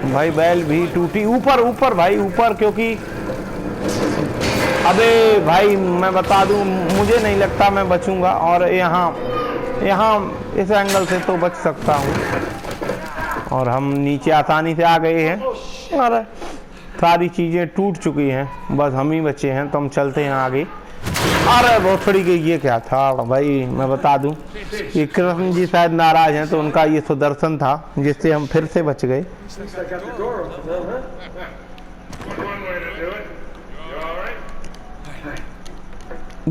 भाई बैल भी टूटी, ऊपर ऊपर भाई ऊपर, क्योंकि अबे भाई मैं बता दूं, मुझे नहीं लगता मैं बचूंगा। और यहाँ यहाँ इस एंगल से तो बच सकता हूँ। और हम नीचे आसानी से आ गए हैं और सारी चीज़ें टूट चुकी हैं, बस हम ही बचे हैं। तो हम चलते हैं आगे। अरे बहुत थोड़ी गई, ये क्या था भाई। मैं बता दूं कि कृष्ण जी शायद नाराज हैं, तो उनका ये सुदर्शन था जिससे हम फिर से बच गए।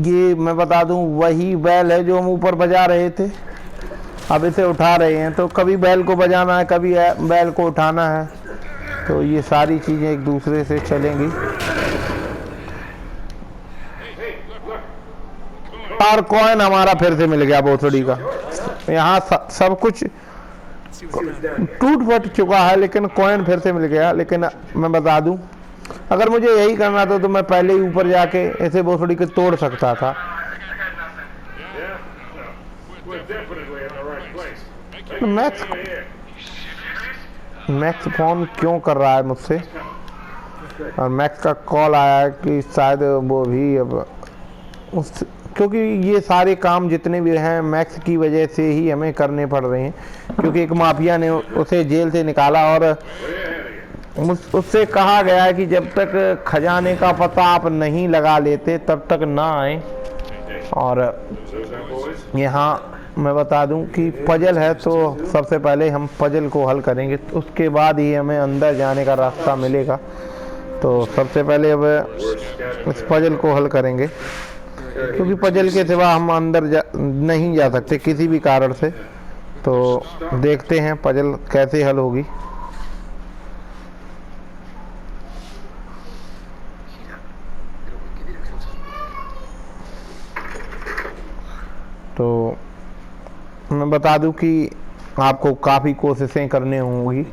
ये मैं बता दूं वही बैल है जो हम ऊपर बजा रहे थे, अब इसे उठा रहे हैं। तो कभी बैल को बजाना है, कभी बैल को उठाना है, तो ये सारी चीज़ें एक दूसरे से चलेंगी। और कॉइन हमारा फिर से मिल गया बोथड़ी का। यहाँ सब कुछ टूट फट चुका है, लेकिन कॉइन फिर से मिल गया। लेकिन मैं बता दूं, अगर मुझे यही करना था तो मैं पहले ही ऊपर जाके ऐसे बोथड़ी के तोड़ सकता था। मैक्स फोन क्यों कर रहा है मुझसे, और मैक्स का कॉल आया है कि शायद वो भी अब क्योंकि ये सारे काम जितने भी हैं मैक्स की वजह से ही हमें करने पड़ रहे हैं, क्योंकि एक माफिया ने उसे जेल से निकाला और उससे कहा गया है कि जब तक खजाने का पता आप नहीं लगा लेते तब तक ना आए। और यहाँ मैं बता दूं कि पजल है, तो सबसे पहले हम पजल को हल करेंगे, उसके बाद ही हमें अंदर जाने का रास्ता मिलेगा। तो सबसे पहले अब इस पजल को हल करेंगे, क्योंकि पजल के सिवा हम अंदर नहीं जा सकते किसी भी कारण से। तो देखते हैं पजल कैसे हल होगी। तो मैं बता दूं कि आपको काफ़ी कोशिशें करनी होंगी,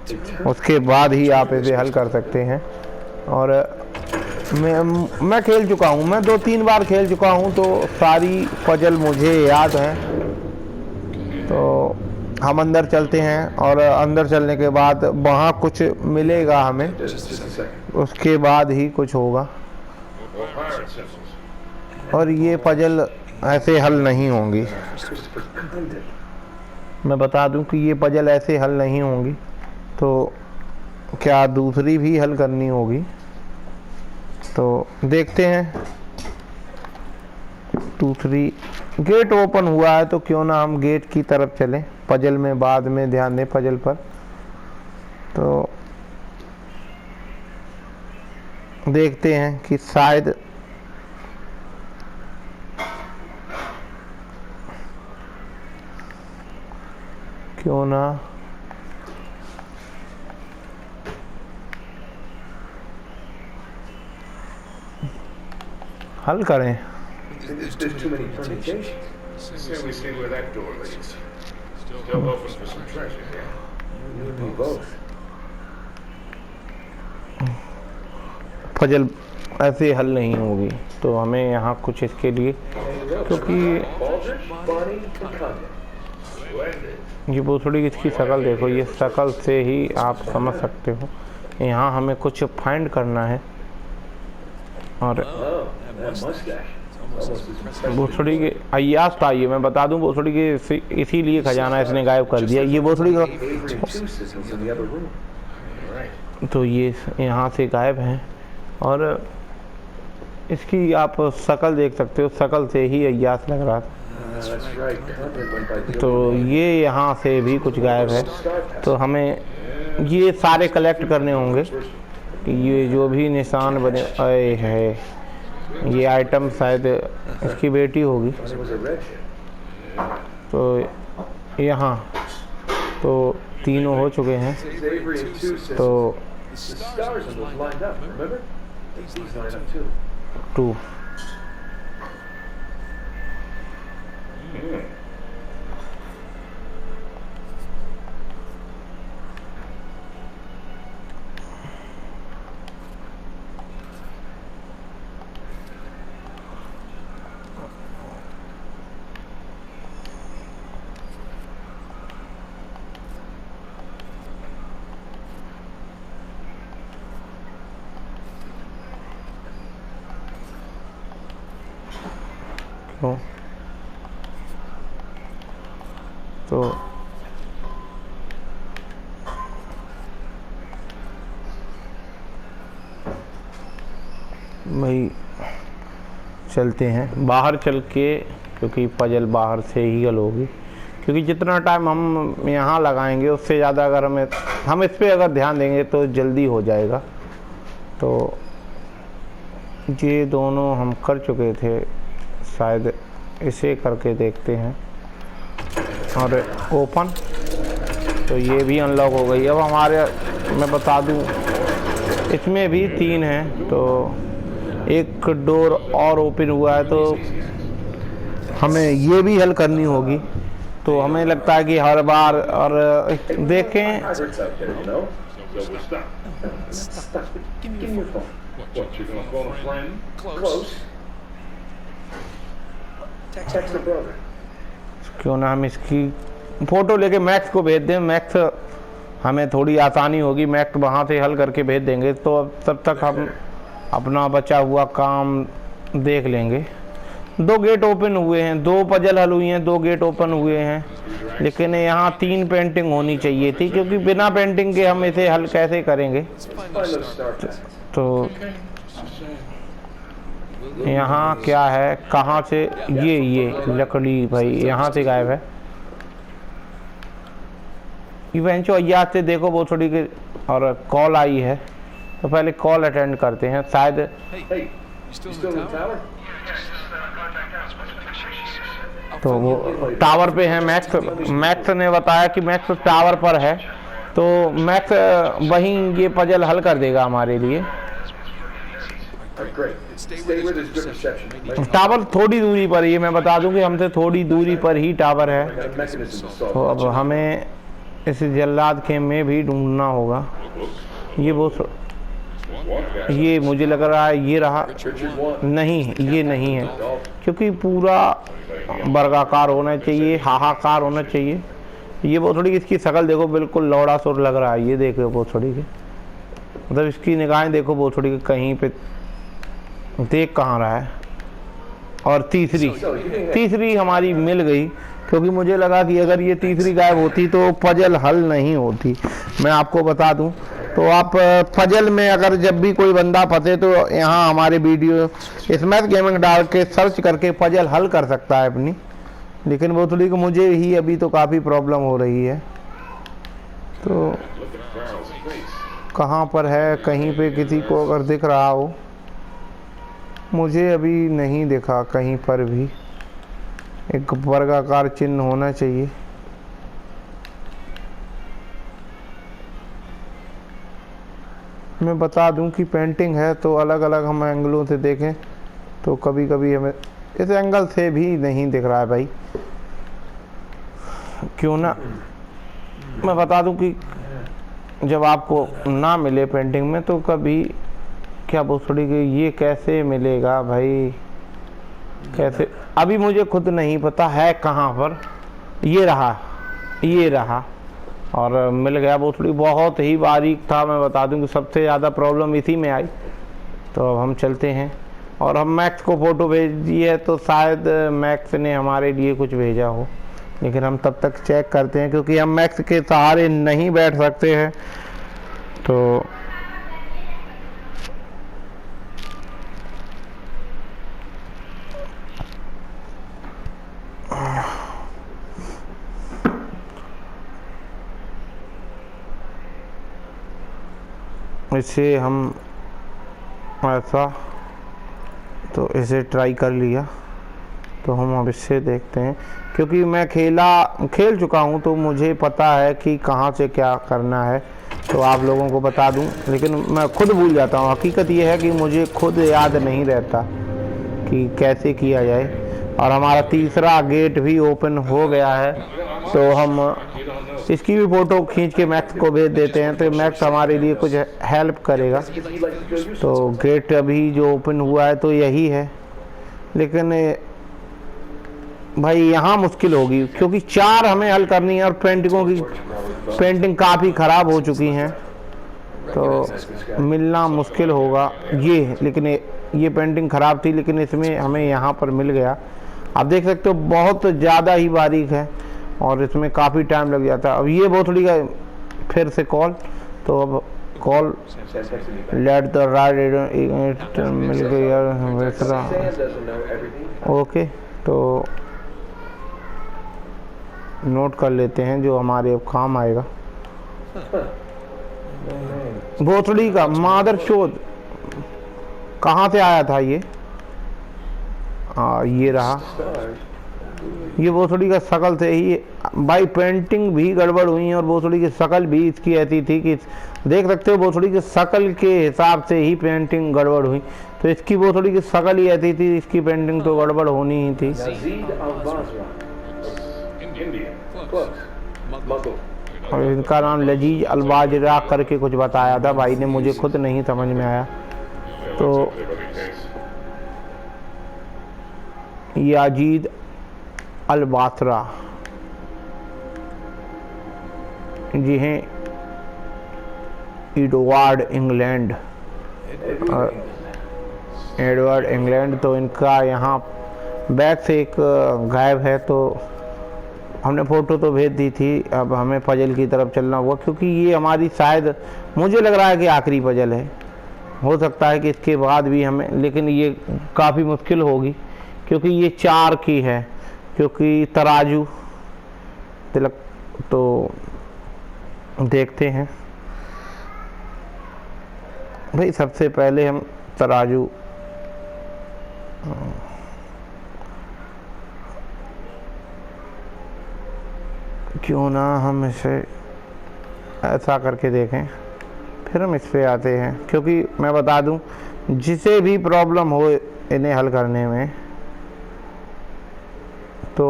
उसके बाद ही आप इसे हल कर सकते हैं। और मैं खेल चुका हूँ, मैं 2-3 बार खेल चुका हूँ, तो सारी पजल मुझे याद है। तो हम अंदर चलते हैं, और अंदर चलने के बाद वहाँ कुछ मिलेगा हमें, उसके बाद ही कुछ होगा। और ये पजल ऐसे हल नहीं होंगी, मैं बता दूं कि ये पजल ऐसे हल नहीं होंगी। तो क्या दूसरी भी हल करनी होगी, तो देखते हैं। दूसरी गेट ओपन हुआ है, तो क्यों ना हम गेट की तरफ चलें। पजल में बाद में ध्यान दें पजल पर। तो देखते हैं कि शायद क्यों ना हल करें। पजल ऐसे हल नहीं होगी, तो हमें यहाँ कुछ इसके लिए, क्योंकि ये बोथड़ी इसकी शक्ल देखो, ये शक्ल से ही आप समझ सकते हो यहाँ हमें कुछ फाइंड करना है। और बोथड़ी के अय्यास था ये, मैं बता दूं बोथड़ी के इसीलिए खजाना इसने गायब कर दिया। ये बोथड़ी का तो ये यहाँ से गायब है, और इसकी आप शक्ल देख सकते हो, शक्ल से ही अय्यास लग रहा था। तो ये यहाँ से भी कुछ गायब है, तो हमें ये सारे कलेक्ट करने होंगे। ये जो भी निशान बने आए हैं, ये आइटम शायद इसकी बेटी होगी। तो यहाँ तो तीनों हो चुके हैं, तो 2 तो भाई चलते हैं बाहर चल के, क्योंकि पजल बाहर से ही हल होगी, क्योंकि जितना टाइम हम यहाँ लगाएंगे उससे ज़्यादा अगर हम इस पे अगर ध्यान देंगे तो जल्दी हो जाएगा। तो ये दोनों हम कर चुके थे, शायद इसे करके देखते हैं। और ओपन, तो ये भी अनलॉक हो गई। अब हमारे, मैं बता दूं, इसमें भी 3 हैं, तो एक डोर और ओपन हुआ है, तो हमें ये भी हल करनी होगी। तो हमें लगता है कि हर बार, और देखें क्यों ना हम इसकी फोटो लेके मैक्स को भेज दें। मैक्स हमें थोड़ी आसानी होगी, मैक्स वहाँ से हल करके भेज देंगे, तो अब तब तक हम अपना बचा हुआ काम देख लेंगे। 2 गेट ओपन हुए हैं, 2 पजल हल हुई हैं, 2 गेट ओपन हुए हैं, लेकिन यहाँ 3 पेंटिंग होनी चाहिए थी, क्योंकि बिना पेंटिंग के हम इसे हल कैसे करेंगे। तो यहाँ क्या है, कहाँ से ये लकड़ी भाई यहाँ से गायब है। इवेंचो अय्या से देखो वो थोड़ी की, और कॉल आई है, तो पहले कॉल अटेंड करते हैं। शायद तो वो टावर पे है। मैक्स ने बताया कि मैक्स टावर पर है, तो मैक्स वहीं ये पजल हल कर देगा हमारे लिए। टावर थोड़ी दूरी पर ही, मैं बता दूं कि हमसे थोड़ी दूरी पर ही टावर है। तो अब हमें इस जल्लाद खेम में भी ढूंढना होगा। ये मुझे लग रहा है ये रहा, नहीं ये नहीं है, क्योंकि पूरा वर्गाकार होना चाहिए, हाहाकार होना चाहिए। ये वो थोड़ी, इसकी शक्ल देखो बिल्कुल लौड़ा सुर लग रहा है। ये देखो वो थोड़ी के, मतलब इसकी निगाहें देखो वो थोड़ी के, कहीं पे देख कहाँ रहा है। और तीसरी हमारी मिल गई, क्योंकि मुझे लगा कि अगर ये तीसरी गायब होती तो पजल हल नहीं होती। मैं आपको बता दूं, तो आप पजल में अगर जब भी कोई बंदा फंसे तो यहाँ हमारे वीडियो स्मैश गेमिंग डाल के सर्च करके पजल हल कर सकता है अपनी। लेकिन वो थोड़ी कि मुझे ही अभी तो काफ़ी प्रॉब्लम हो रही है। तो कहाँ पर है, कहीं पे किसी को अगर दिख रहा हो, मुझे अभी नहीं दिखा कहीं पर भी। एक वर्गाकार चिन्ह होना चाहिए। मैं बता दूं कि पेंटिंग है, तो अलग अलग हम एंगलों से देखें तो कभी कभी हमें इस एंगल से भी नहीं दिख रहा है भाई। क्यों ना मैं बता दूं कि जब आपको ना मिले पेंटिंग में, तो कभी क्या बोल कि ये कैसे मिलेगा भाई, कैसे, अभी मुझे खुद नहीं पता है कहाँ पर। ये रहा और मिल गया। वो थोड़ी बहुत ही बारीक था। मैं बता दूं कि सबसे ज़्यादा प्रॉब्लम इसी में आई। तो अब हम चलते हैं, और हम मैक्स को फ़ोटो भेज दी है, तो शायद मैक्स ने हमारे लिए कुछ भेजा हो, लेकिन हम तब तक चेक करते हैं, क्योंकि हम मैक्स के सहारे नहीं बैठ सकते हैं। तो इसे हम ऐसा, तो इसे ट्राई कर लिया, तो हम अब इससे देखते हैं, क्योंकि मैं खेल चुका हूं, तो मुझे पता है कि कहां से क्या करना है। तो आप लोगों को बता दूं, लेकिन मैं खुद भूल जाता हूं। हकीकत ये है कि मुझे खुद याद नहीं रहता कि कैसे किया जाए। और हमारा तीसरा गेट भी ओपन हो गया है, तो हम इसकी भी फ़ोटो खींच के मैक्स को भेज देते हैं, तो मैक्स हमारे लिए कुछ हेल्प करेगा। तो गेट अभी जो ओपन हुआ है तो यही है, लेकिन भाई यहाँ मुश्किल होगी, क्योंकि 4 हमें हल करनी है, और पेंटिंग काफ़ी ख़राब हो चुकी हैं, तो मिलना मुश्किल होगा। लेकिन ये पेंटिंग ख़राब थी, लेकिन इसमें हमें यहाँ पर मिल गया। आप देख सकते हो बहुत ज़्यादा ही बारीक है और इसमें काफ़ी टाइम लग जाता है। अब ये भोसड़ी का फिर से कॉल, तो अब कॉल लेट द राइट मिल गया। ओके, तो नोट कर लेते हैं जो हमारे अब काम आएगा। भोसड़ी का मादर चोद कहाँ से आया था ये? ये रहा, ये भोसड़ी का शकल से ही भाई पेंटिंग भी गड़बड़ हुई है और भोसड़ी की शकल भी इसकी ऐसी थी कि देख सकते हो भोसड़ी की शकल के हिसाब से ही पेंटिंग गड़बड़ हुई। तो इसकी भोसड़ी की शकल ही ऐसी थी, इसकी पेंटिंग तो गड़बड़ होनी ही थी। और इनका नाम लजीज अलबाजरा करके कुछ बताया था भाई ने, मुझे खुद नहीं समझ में आया। तो याजीद अलबासरा जी हैं, एडवर्ड इंग्लैंड। तो इनका यहाँ बैग से एक गायब है, तो हमने फ़ोटो तो भेज दी थी। अब हमें पजल की तरफ चलना हुआ क्योंकि ये हमारी शायद मुझे लग रहा है कि आखिरी पजल है। हो सकता है कि इसके बाद भी हमें, लेकिन ये काफ़ी मुश्किल होगी क्योंकि ये 4 की है, क्योंकि तराजू तिलक। तो देखते हैं भाई, सबसे पहले हम तराजू क्यों ना हम इसे ऐसा करके देखें, फिर हम इस पे आते हैं। क्योंकि मैं बता दूं, जिसे भी प्रॉब्लम हो इन्हें हल करने में, तो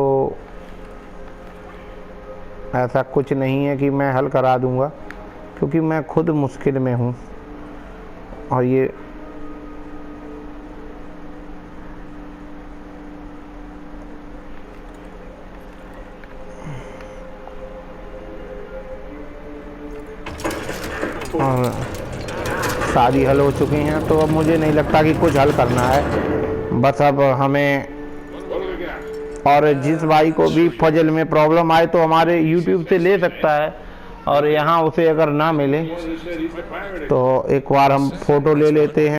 ऐसा कुछ नहीं है कि मैं हल करा दूंगा, क्योंकि मैं खुद मुश्किल में हूँ। और ये और सारी हल हो चुकी हैं, तो अब मुझे नहीं लगता कि कुछ हल करना है। बस अब हमें, और जिस भाई को भी पजल में प्रॉब्लम आए तो हमारे YouTube से ले सकता है, और यहाँ उसे अगर ना मिले तो एक बार हम फ़ोटो ले लेते हैं।